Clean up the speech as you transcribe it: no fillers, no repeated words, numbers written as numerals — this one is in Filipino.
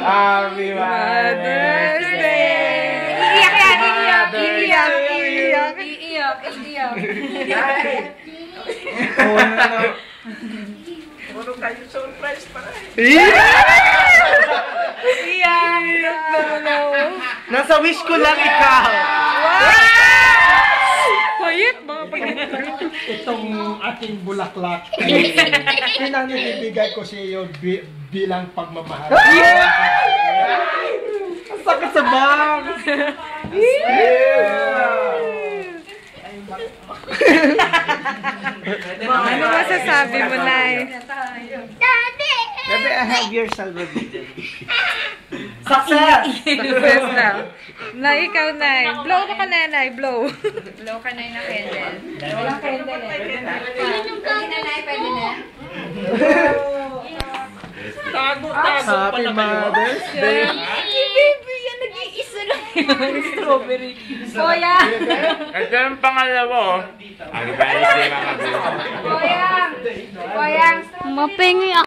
Happy Mother's Day! Iiyak yan! Iiyak! Ano kayo surprise pa rin? Iiyak! Nasa wish ko lang ikaw! Quiet mga Itong aking bulaklak. Pinanibigay ko sa iyo bilang pagmamahal. Ang sakit sa bang! Ano masasabi mo, Nay? Bebe, I have your salvavida. Success! Success na. Nay, ikaw, Nay. Blow ka na, Nay. Blow. Blow ka na yung candle. Walang candle eh. Pwede na, Nay. Pwede na. Tago Happy Mother's Day! Baby, yan nag-iisa lang yun. Strawberry. Kuya! Ito yung pangalawa, oh. Ang iba yung mga Kuya! Kuya! Mapingi ako.